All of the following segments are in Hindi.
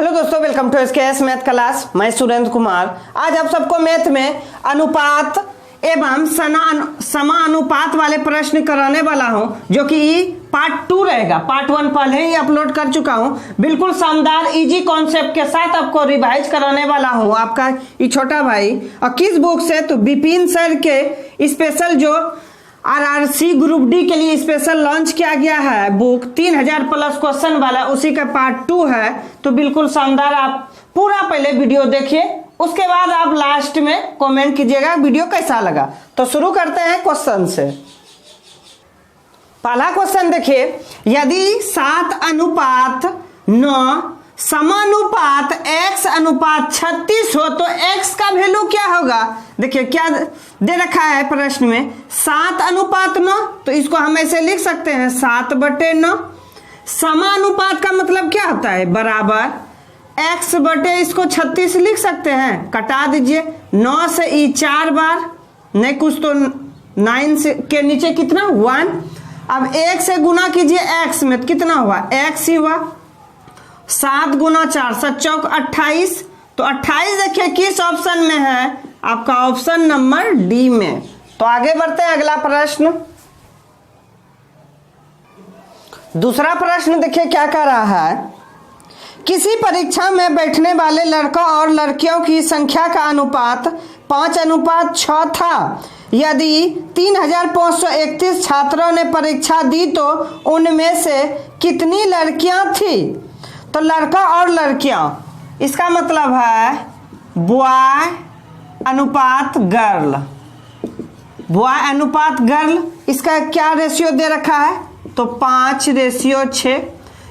हेलो दोस्तों, welcome to SKS math class. मैं सुरेंद्र कुमार। आज आप सबको मैथ में अनुपात एवं समानुपात वाले प्रश्न कराने वाला हूं, जो कि पार्ट 2 रहेगा। पार्ट 1 पहले ही अपलोड कर चुका हूं। बिल्कुल शानदार इजी कॉन्सेप्ट के साथ आपको रिवाइज कराने वाला हूं, आपका ये छोटा भाई। और किस बुक से? तो विपिन सर के स्पेशल जो आरआरसी ग्रुप डी के लिए स्पेशल लॉन्च किया गया है बुक 3000 प्लस क्वेश्चन वाला, उसी का पार्ट 2 है। तो बिल्कुल शानदार, आप पूरा पहले वीडियो देखिए, उसके बाद आप लास्ट में कमेंट कीजिएगा वीडियो कैसा लगा। तो शुरू करते हैं क्वेश्चन से। पहला क्वेश्चन देखिए, यदि 7:9 समानुपात x अनुपात 36 हो तो x का वैल्यू क्या होगा? देखिए क्या दे रखा है प्रश्न में, 7:9, तो इसको हम ऐसे लिख सकते हैं 7/9। समानुपात का मतलब क्या होता है? बराबर x बटे इसको 36 लिख सकते हैं। कटा दीजिए, 9 से ई 4 बार, नहीं कुछ तो 9 से के नीचे कितना 1। अब 1 से गुना कीजिए x में, कितना हुआ? x ही हुआ। 7 गुना 4 7 चौक 28। तो 28 देखिए किस ऑप्शन में है? आपका ऑप्शन नंबर डी में। तो आगे बढ़ते हैं, अगला प्रश्न। दूसरा प्रश्न देखिए क्या कह रहा है। किसी परीक्षा में बैठने वाले लड़कों और लड़कियों की संख्या का अनुपात 5:6 था। यदि 3531 छात्रों ने परीक्षा दी तो उनमें से कितनी लड़कियां थी? तो लड़का और लड़कियां, इसका मतलब है बॉय अनुपात गर्ल। बॉय अनुपात गर्ल, इसका क्या रेशियो दे रखा है? तो 5:6।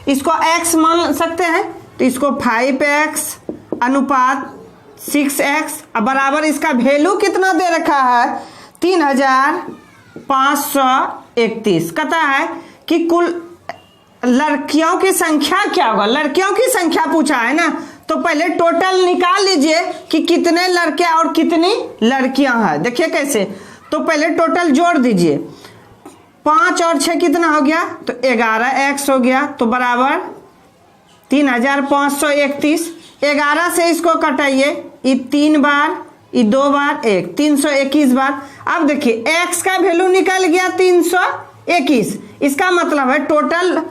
इसको x मान सकते हैं, तो इसको 5x अनुपात 6x बराबर इसका वैल्यू कितना दे रखा है? 3531। कहता है कि कुल लड़कियों की संख्या क्या होगा? लड़कियों की संख्या पूछा है ना, तो पहले टोटल निकाल लीजिए कि कितने लड़के और कितनी लड़कियां हैं। देखिए कैसे, तो पहले टोटल जोड़ दीजिए। 5 और 6 कितना हो गया? तो 11x हो गया, तो बराबर 3531। 11 से इसको कटाइए, ये 3 बार, ये 2 बार, 1 321 बार। अब देखिए x का वैल्यू निकल गया 321। इसका मतलब है टोटल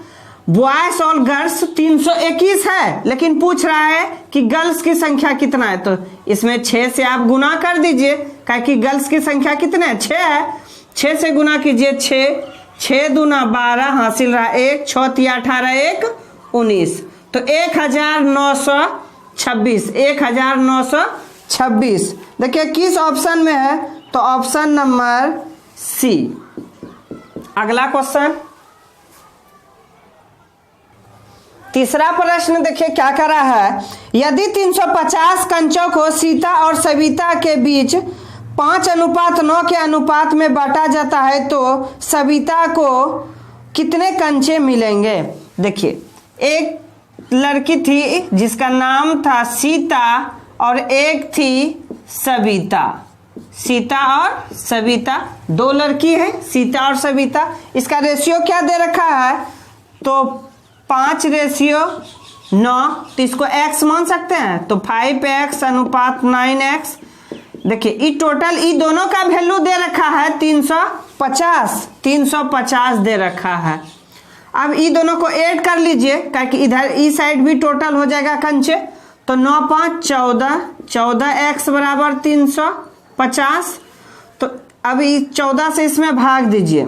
बॉयज और गर्ल्स 321 है, लेकिन पूछ रहा है कि गर्ल्स की संख्या कितना है। तो इसमें 6 से आप गुना कर दीजिए, क्या कि गर्ल्स की संख्या कितना है? 6 है। 6 से गुना कीजिए, 6 दूना 12, हासिल रहा 1, 6 3 18, 1 19। तो 1926। 1926 देखिए किस ऑप्शन में है? तो ऑप्शन नंबर सी। अगला क्वेश्चन, तीसरा प्रश्न देखिए क्या कर रहा है। यदि 350 कंचों को सीता और सविता के बीच 5:9 के अनुपात में बांटा जाता है तो सविता को कितने कंचे मिलेंगे? देखिए एक लड़की थी जिसका नाम था सीता और एक थी सविता। सीता और सविता, 2 लड़की है, सीता और सविता। इसका रेशियो क्या दे रखा है? तो 5:9। तो इसको x मान सकते हैं, तो 5x अनुपात 9x। देखिए ये टोटल ये दोनों का वैल्यू दे रखा है 350 दे रखा है। अब ये दोनों को ऐड कर लीजिए, क्योंकि इधर इस साइड भी टोटल हो जाएगा कंचे। तो 9 5 14, 14x बराबर 350। तो अब 14 से इसमें भाग दीजिए,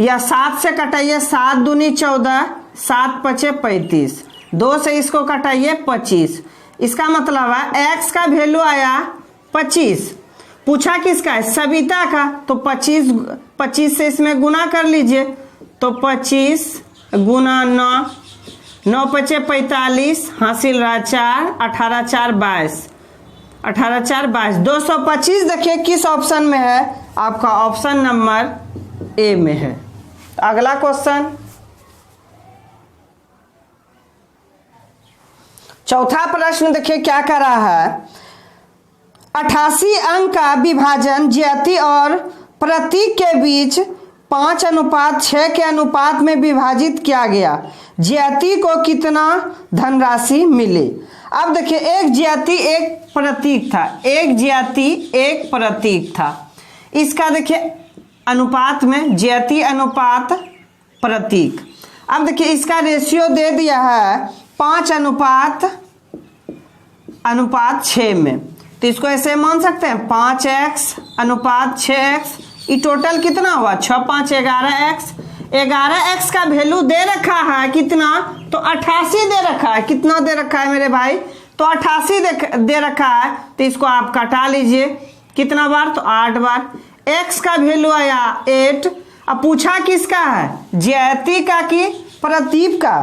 या 7 से कटाइए, 7 दूनी 14, 7 5 35। 2 से इसको कटाइए 25। इसका मतलब है x का वैल्यू आया 25। पूछा किसका है? सविता का। तो 25 से इसमें गुना कर लीजिए, तो 25 गुना 9, 9 5 45, हासिल रहा 4, 18 4 22, 18 4 22। 225 देखिए किस ऑप्शन में है? आपका ऑप्शन नंबर ए में है। अगला क्वेश्चन, चौथा प्रश्न देखिए क्या कर रहा है। 88 अंक का विभाजन ज्याति और प्रतीक के बीच 5:6 के अनुपात में विभाजित किया गया, ज्याति को कितना धनराशि मिली। अब देखिए एक ज्याति एक प्रतीक था, एक ज्याति एक प्रतीक था। इसका देखिए अनुपात में ज्याति अनुपात प्रतीक। अब देखिए इसका रेशियो दे दिया है 5:6 में, तो इसको ऐसे मान सकते हैं 5x/6x। ये टोटल कितना हुआ 6 5 11x। 11x का वैल्यू दे रखा है कितना, तो 88 दे रखा है। कितना दे रखा है मेरे भाई, तो 88 दे रखा है। तो इसको आप कटा लीजिए कितना बार, तो 8 बार। x का वैल्यू आया 8। अब पूछा किसका है, ज्याति का कि प्रतीक का,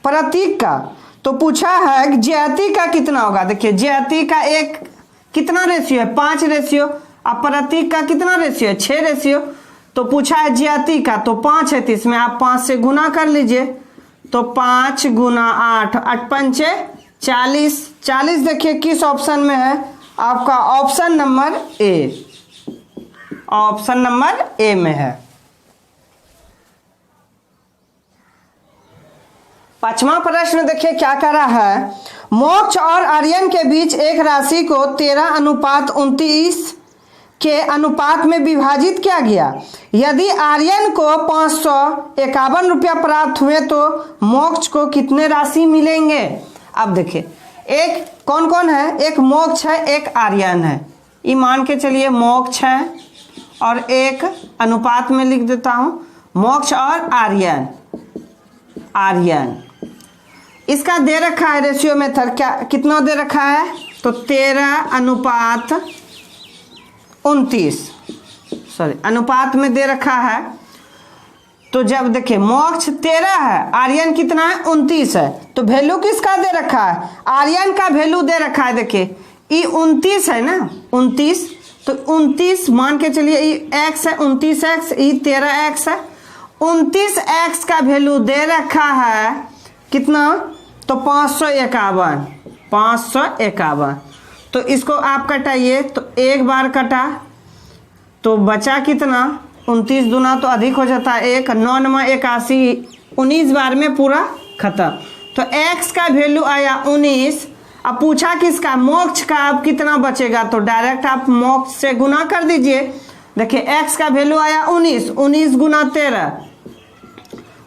प्रतीक का। तो पूछा है कि ज्याति का कितना होगा। देखिए ज्याति का एक कितना रेशियो है 5 रेशियो, अब प्रतीक का कितना रेशियो है 6 रेशियो। तो पूछा है ज्याति का, तो 5 है, तो इसमें आप 5 से गुना कर लीजिए। तो 5 × 8 8 5 40। 40 देखिए किस ऑप्शन में है आपका, option number A, option number A में है। 5वां प्रश्न देखिए क्या कर रहा है, मोक्ष और आर्यन के बीच एक राशि को 13:29 के अनुपात में विभाजित किया गया। यदि आर्यन को 551 रुपया प्राप्त हुए तो मोक्ष को कितने राशि मिलेंगे। अब देखिए एक कौन कौन है, एक मोक्ष है एक आर्यन है। ये मान के चलिए मोक्ष है और एक अनुपात में लिख देता हूं मोक्ष और आर्यन। आर्यन इसका दे रखा है रेशियो मेथड, क्या कितना दे रखा है, तो 13:29 सॉरी अनुपात में दे रखा है। तो जब देखिए मोक्ष 13 है, आर्यन कितना है 29 है, तो वैल्यू किसका दे रखा है, आर्यन का वैल्यू दे रखा है। देखिए ये 29 है ना 29, तो 29 मान के चलिए ये x है 29x, ये 13x है। 29x का वैल्यू दे रखा है कितना, तो 551। तो इसको आप कटाइए, तो एक बार कटा तो बचा कितना 29 दूना तो अधिक हो जाता है 1, 9 9 81, 19 बार में पूरा खत्म। तो x का वैल्यू आया 19। अब पूछा किसका, मोक्ष का। अब कितना बचेगा, तो डायरेक्ट आप मोक्ष से गुना कर दीजिए। देखिए x का वैल्यू आया 19, 19 × 13,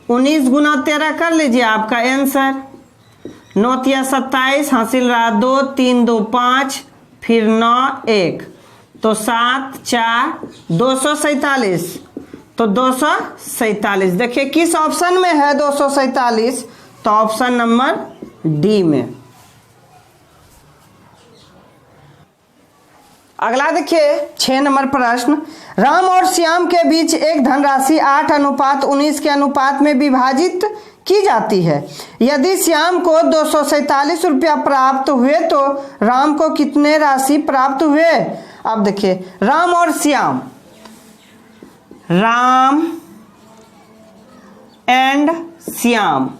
19 × 13 कर लीजिए आपका आंसर। 9 × 27 हासिल रहा 2, 3 2 5, फिर 9 1, तो 7 4 247, तो 247। देखिए किस ऑप्शन में है 247, तो ऑप्शन नंबर डी में। अगला देखिए 6 नंबर प्रश्न, राम और श्याम के बीच एक धनराशि 8:19 के अनुपात में विभाजित की जाती है। यदि श्याम को 247 रुपया प्राप्त हुए तो राम को कितने राशि प्राप्त हुए। अब देखिए राम और श्याम, राम एंड श्याम,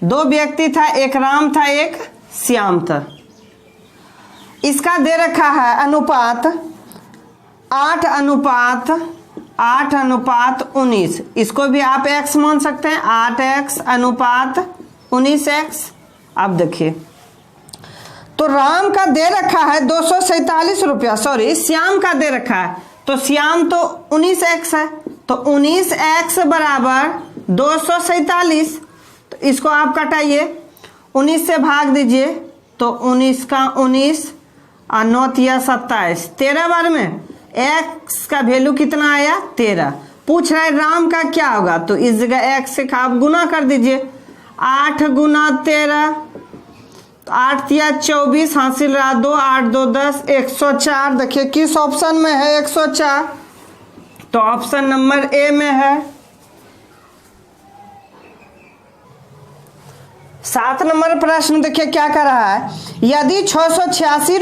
दो व्यक्ति था, एक राम था एक श्याम था। इसका दे रखा है अनुपात 8:19। इसको भी आप x मान सकते हैं, 8x/19x। अब देखिए तो राम का दे रखा है 247 रुपया, सॉरी श्याम का दे रखा है, तो श्याम तो 19x है, तो 19x बराबर 247। तो इसको आप कटाइए, 19 से भाग दीजिए, तो 19 का 19 और 9 × 27, 13 बार में x का वैल्यू कितना आया 13। पूछ रहा है राम का क्या होगा, तो इस जगह x से आप गुना कर दीजिए। 8 × 13, 8 × 24 हासिल रहा 2, 8 2 10, 104। देखिए किस ऑप्शन में है 104, तो ऑप्शन नंबर ए में है। 7 नंबर प्रश्न देखिए क्या कर रहा है, यदि 686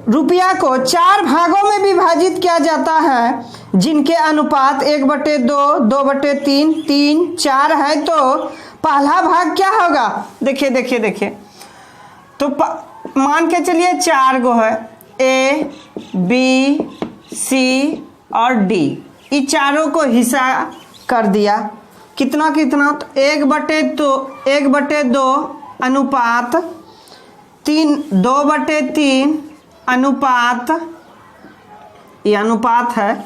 रुपया को 4 भागों में विभाजित किया जाता है जिनके अनुपात 1/2, 2/3, 3 4 है, तो पहला भाग क्या होगा। देखिए तो मान के चलिए 4 गो है, A B सी और डी, ये चारों को हिस्सा कर दिया। कितना कितना, तो 1/2 अनुपात 3, 2/3 अनुपात, ये अनुपात है,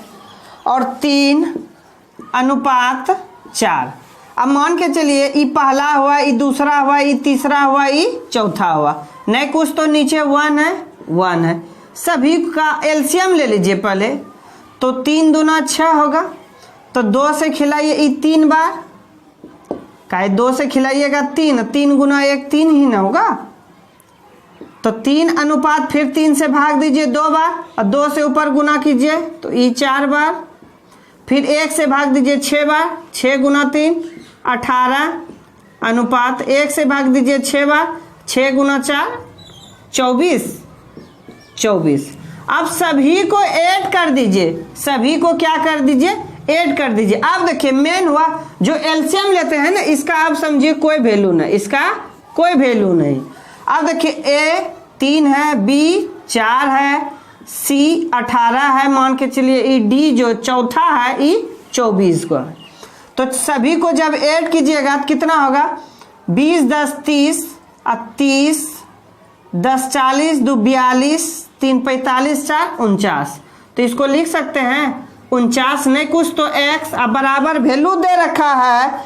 और 3/4। अब मान के चलिए ये पहला हुआ, ये दूसरा हुआ, ये तीसरा हुआ, ये चौथा हुआ, नहीं कुछ तो नीचे 1 है। सभी का एलसीएम ले लीजिए पहले, तो 3 दूना 6 होगा, तो 2 से खिलाइए ये 3 बार, काहे 2 से खिलाइएगा 3, 3 गुना 1 3 ही ना होगा, तो 3 अनुपात फिर 3 से भाग दीजिए 2 बार, और 2 से ऊपर गुना कीजिए तो ये 4 बार, फिर 1 से भाग दीजिए 6 बार, 6 गुना 3 18 अनुपात 1 से भाग दीजिए 6 बार, 6 गुना 4 24। अब सभी को ऐड कर दीजिए, सभी को क्या कर दीजिए, ऐड कर दीजिए। अब देखिए मेन हुआ जो एलसीएम लेते हैं ना, इसका आप समझिए कोई वैल्यू नहीं, इसका कोई वैल्यू नहीं। अब देखिए ए 3 है, बी 4 है, सी 18 है, मान के चलिए ई डी जो चौथा है ई 24 को है। तो सभी को जब ऐड कीजिएगा तो कितना होगा, 20 10 30 और 30 10 40 2 42 3 45 4 49। तो इसको लिख सकते हैं 49, नहीं कुछ तो x, अब बराबर वैल्यू दे रखा है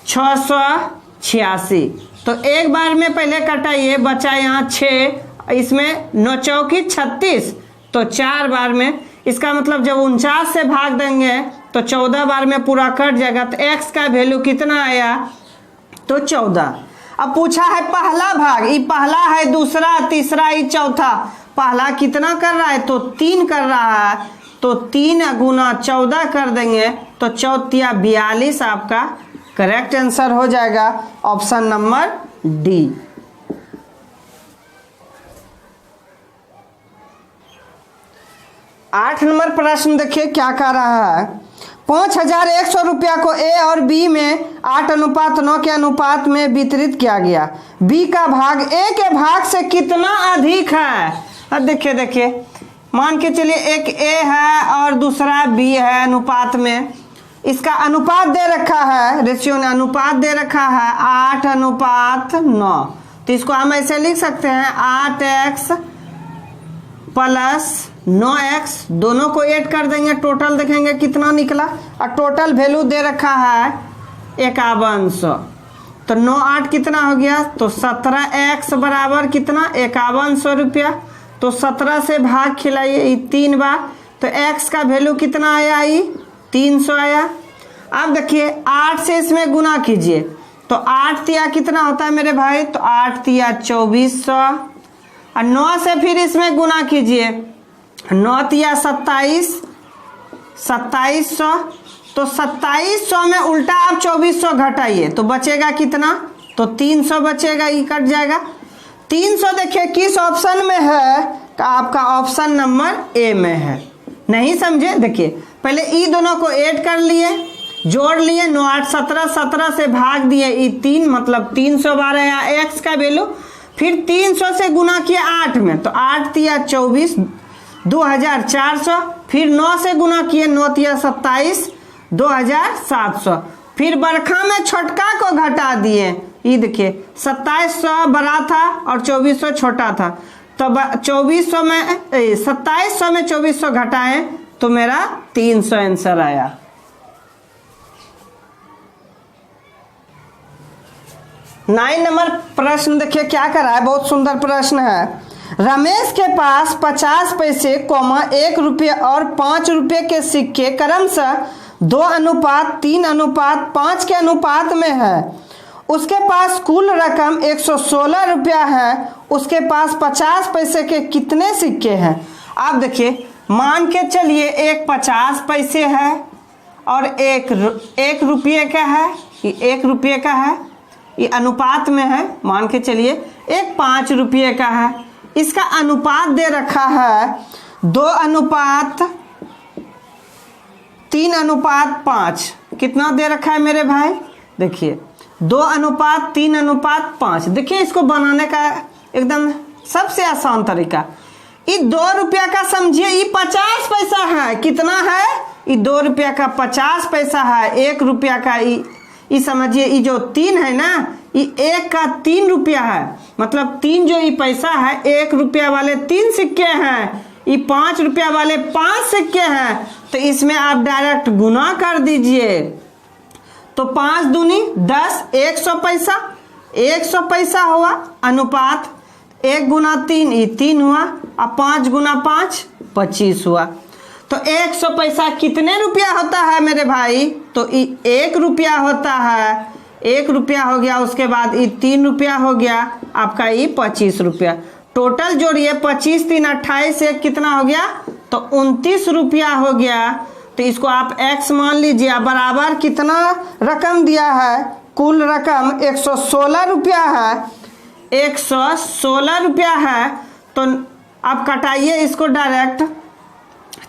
686। तो एक बार में पहले कटाइए, बचा यहाँ 6, इसमें 9 चौकी 36, तो 4 बार में, इसका मतलब जब 49 से भाग देंगे तो 14 बार में पूरा कट जाएगा, तो x का वैल्यू कितना आया, तो 14। अब पूछा है पहला भाग, ये पहला है, दूसरा तीसरा ये चौथा, पहला कितना कर रहा है, तो 3 कर रहा है, तो 3 गुना 14 कर देंगे तो 4 42 आपका करेक्ट आंसर हो जाएगा, ऑप्शन नंबर डी। आठ नंबर प्रश्न देखिए क्या कह रहा है, 5100 रुपया को ए और बी में 8:9 के अनुपात में वितरित किया गया, बी का भाग ए के भाग से कितना अधिक है। अब देखिए मान के चलिए एक ए है और दूसरा बी है, अनुपात में इसका अनुपात दे रखा है, रेशियो ने अनुपात दे रखा है 8:9, तो इसको हम ऐसे लिख सकते हैं 8x + 9x, दोनों को ऐड कर देंगे, टोटल देखेंगे कितना निकला, और टोटल वैल्यू दे रखा है 5100, तो 9 8 कितना हो गया, तो 17x बराबर कितना, 5100 रुपया, तो 17 से भाग खिलाइए 3 बार, तो x का वैल्यू कितना आया, 300 आया। अब देखिए 8 से इसमें गुना कीजिए, तो 8 तिया कितना होता है मेरे भाई, तो 8 तिया 2400, और 9 से फिर इसमें गुना कीजिए, 9 तिया 27 2700, तो 2700 में उल्टा आप 2400 घटाइए तो बचेगा कितना, तो 300 बचेगा, ये कट जाएगा। 300 देखिए किस ऑप्शन में है, तो आपका ऑप्शन नंबर ए में है। नहीं समझे, देखिए पहले ई दोनों को ऐड कर लिए, जोड़ लिए, 9 8 17, 17 से भाग दिए ई 3, मतलब 300 बार आया एक्स का वैल्यू, फिर 300 से गुना किया 8 में, तो 8 तिया 24 2400, फिर 9 से गुना किए, 9 तिया 27 2700, फिर बरखा में छोटका को घटा दिए, ये देखिए 2700 बड़ा था और 2400 छोटा था, तो 2400 में 2700 में 2400 घटाएं तो मेरा 300 आंसर आया। नाइन नंबर प्रश्न देखिए क्या कर रहा है, बहुत सुंदर प्रश्न है। रमेश के पास 50 पैसे, 1 रुपये और 5 रुपये के सिक्के क्रमशः 2:3:5 के अनुपात में है। उसके पास कुल रकम 116 रुपया है। उसके पास 50 पैसे के कितने सिक्के हैं। आप देखिए मान के चलिए एक 50 पैसे है और एक रुपये का है, ये 1 रुपये का है, ये अनुपात में है। मान के चलिए एक 5 रुपये का है, इसका अनुपात दे रखा है 2:3:5। कितना दे रखा है मेरे भाई, देखिए 2:3:5। देखिए इसको बनाने का एकदम सबसे आसान तरीका, ये 2 रुपया का समझिए, ये 50 पैसा है। कितना है? ये 2 रुपया का 50 पैसा है। 1 रुपया का ये समझिए, ये जो 3 है ना, ये 1 का 3 रुपया है। मतलब 3 जो ये पैसा है, 1 रुपया वाले 3 सिक्के हैं, ये 5 रुपया वाले 5 सिक्के हैं। तो इसमें आप डायरेक्ट गुना कर दीजिए। तो 5 दूनी 10, 100 पैसा, 100 पैसा हुआ। अनुपात 1 गुना 3, ये 3 हुआ। अब 5 गुना 5, 25 हुआ। तो 100 पैसा कितने रुपया होता है मेरे भाई? तो 1 रुपया होता है। 1 रुपया हो गया, उसके बाद ये 3 रुपया हो गया, आपका ये 25 रुपया। टोटल जोड़िए, 25 3 28 1 कितना हो गया? तो 29 रुपया हो गया। तो इसको आप x मान लीजिए। बराबर कितना रकम दिया है? कुल रकम 116 रुपया है। 116 रुपया है। तो आप कटाइए इसको डायरेक्ट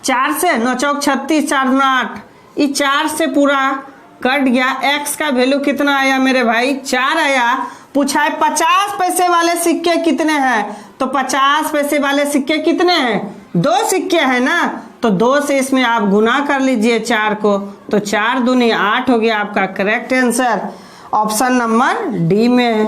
4 से, 9 चौक 36, 4 दूना 8, ये 4 से पूरा कट गया। x का वैल्यू कितना आया मेरे भाई? 4 आया। पूछा है 50 पैसे वाले सिक्के कितने हैं? तो 50 पैसे वाले सिक्के कितने हैं? 2 सिक्के हैं ना, तो 2 से इसमें आप गुना कर लीजिए 4 को। तो 4 दूनी 8 हो गया। आपका correct answer option number D में है।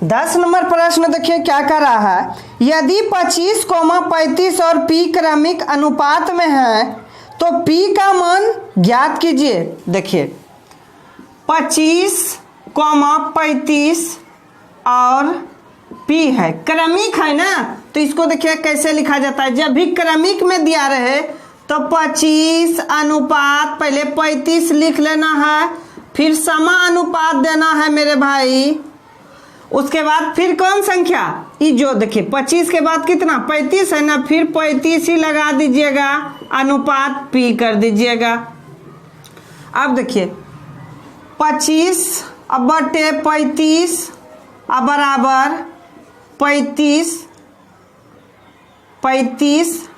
दस नंबर प्रश्न देखिए क्या कर रहा है। यदि 25, 35 और p क्रमिक अनुपात में है तो p का मान ज्ञात कीजिए। देखिए 25, 35 और p है, क्रमिक है ना, तो इसको देखिए कैसे लिखा जाता है। जब भी क्रमिक में दिया रहे तो 25 अनुपात पहले 35 लिख लेना है, फिर समानुपात देना है मेरे भाई। उसके बाद फिर कौन संख्या? ये जो देखिए 25 के बाद कितना? 35 है ना, फिर 35 ही लगा दीजिएगा, अनुपात p कर दीजिएगा। अब देखिए 25 अब बटे 35 अब बराबर 35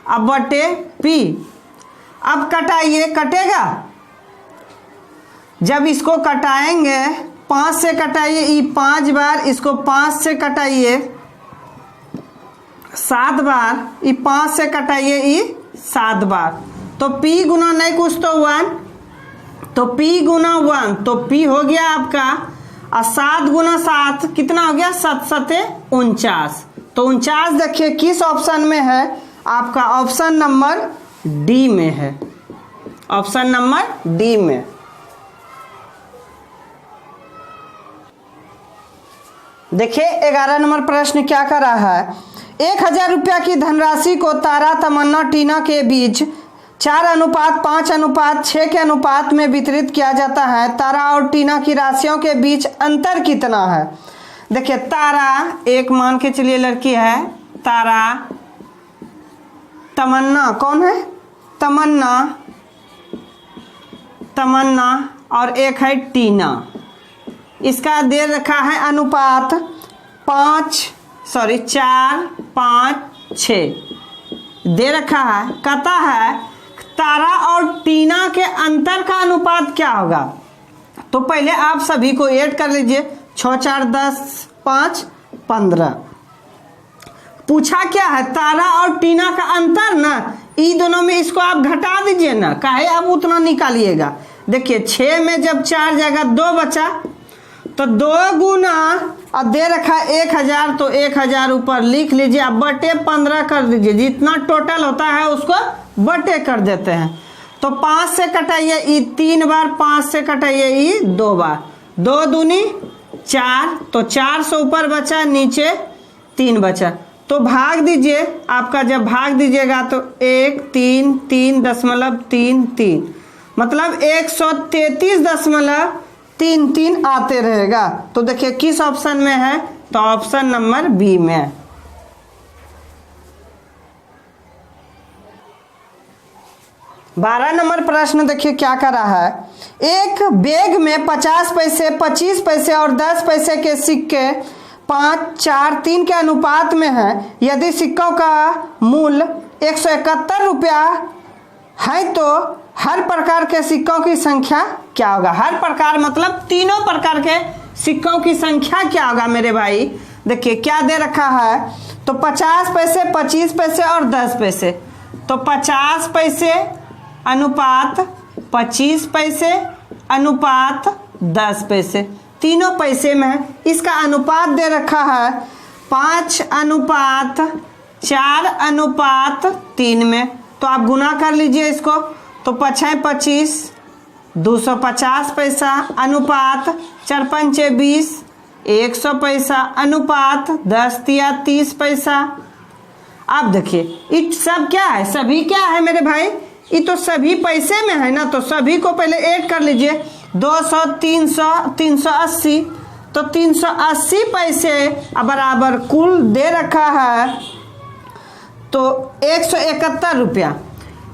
अब बटे p। अब कटाइए, कटेगा। जब इसको कटाएंगे 5 से कटाइए, ये 5 बार, इसको 5 से कटाइए 7 बार, ये 5 से कटाइए, ये 7 बार। तो p गुना नहीं कुछ तो 1, तो p गुना 1, तो p हो गया आपका। और 7 गुना 7 कितना हो गया? 7 7 49। तो 49 देखिए किस ऑप्शन में है? आपका ऑप्शन नंबर डी में है। ऑप्शन नंबर डी में। देखिए 11 नंबर प्रश्न क्या कर रहा है। 1000 रुपया की धनराशि को तारा, तमन्ना, टीना के बीच 4:5:6 के अनुपात में वितरित किया जाता है। तारा और टीना की राशियों के बीच अंतर कितना है? देखिए तारा एक मान के चलिए लड़की है, तारा, तमन्ना कौन है? तमन्ना और एक है टीना। इसका दे रखा है अनुपात 4:5:6 दे रखा है। कहता है तारा और टीना के अंतर का अनुपात क्या होगा? तो पहले आप सभी को ऐड कर लीजिए। 6 4 10 5 15। पूछा क्या है? तारा और टीना का अंतर ना, इन दोनों में इसको आप घटा दीजिए ना, काहे आप उतना निकालिएगा। देखिए 6 में जब 4 जगह 2 बचा, तो 2 गुना अब दे रखा 1000, तो 1000 ऊपर लिख लीजिए। अब बटे 15 कर दीजिए, जितना टोटल होता है उसको बटे कर देते हैं। तो 5 से कटाइए, ई 3 बार, 5 से कटाइए, ई 2 बार, 2 दूनी 4, तो 4 से ऊपर बचा, नीचे 3 बचा। तो भाग दीजिए। आपका जब भाग दीजिएगा तो 1 3 3.33, मतलब 133.33 आते रहेगा। तो देखिए किस ऑप्शन में है? तो ऑप्शन नंबर बी में। बारह नंबर प्रश्न देखिए क्या कर रहा है। एक बैग में 50 पैसे, 25 पैसे और 10 पैसे के सिक्के 5 4 3 के अनुपात में है। यदि सिक्कों का मूल्य 171 रुपया है तो हर प्रकार के सिक्कों की संख्या क्या होगा। हर प्रकार मतलब तीनों प्रकार के सिक्कों की संख्या क्या होगा मेरे भाई। देखिए क्या दे रखा है, तो 50 पैसे, 25 पैसे और 10 पैसे। तो 50 पैसे अनुपात 25 पैसे अनुपात 10 पैसे, तीनों पैसे में है। इसका अनुपात दे रखा है 5:4:3 में। तो आप गुना कर लीजिए इसको, तो 5 25 250 पैसा अनुपात 4 5 20 100 पैसा अनुपात 10 तिया 30 पैसा। अब देखिए ये सब क्या है, सभी क्या है मेरे भाई, ये तो सभी पैसे में है ना। तो सभी को पहले ऐड कर लीजिए, 200 300 380। तो 380 पैसे बराबर कुल दे रखा है तो 171 रुपया।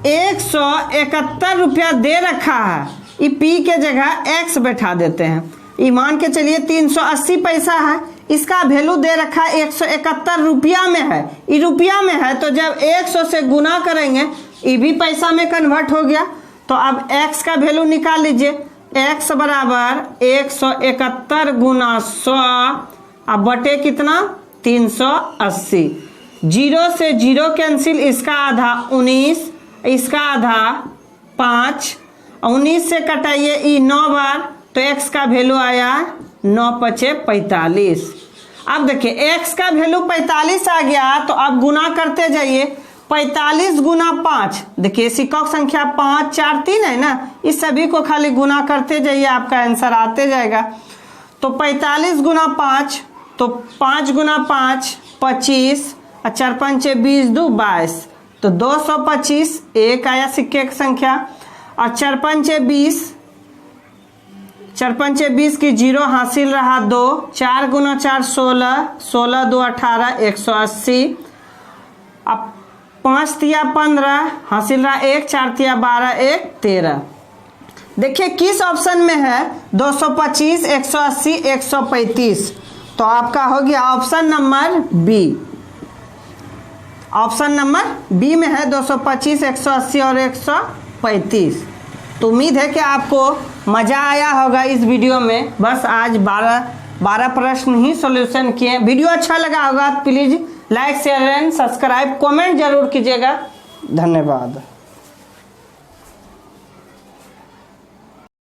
171 रुपया दे रखा है। ये पी के जगह एक्स बैठा देते हैं। ये मान के चलिए 380 पैसा है, इसका वैल्यू दे रखा है 171 रुपया में है। ये रुपया में है तो जब 100 से गुना करेंगे ये भी पैसा में कन्वर्ट हो गया। तो अब x का वैल्यू निकाल लीजिए, x बराबर 171 गुना 100 अब बटे कितना 380। 0 से 0 कैंसिल, इसका आधा 19, इसका आधा 5, 19 से कटाइए ई 9 बार, तो x का वैल्यू आया 9 5 45। अब देखिए x का वैल्यू 45 आ गया, तो अब गुना करते जाइए। 45 गुना 5, देखिए सिक्कों की संख्या 5 4 3 है ना, इस सभी को खाली गुना करते जाइए, आपका आंसर आते जाएगा। तो 45 गुना 5, तो 5 गुना 5 25 और 4 5 20 2 22, तो 225 एक आया सिक्के की संख्या। और 4 5 20, 4 5 20 की 0 हासिल रहा 2, 4 गुना 4 16, 16 2 18 180। अब 5 तिया 15 हासिल रहा 1, 4 तिया 12 1 13। देखिए किस ऑप्शन में है 225 180 135, तो आपका हो गया option number B. Option number B में है 225 180 और 135। तो उम्मीद है कि आपको मज़ा आया होगा इस वीडियो में। बस आज 12 प्रश्न ही सॉल्यूशन किए। वीडियो अच्छा लगा होगा तो please like share and subscribe comment जरूर कीजिएगा। धन्यवाद।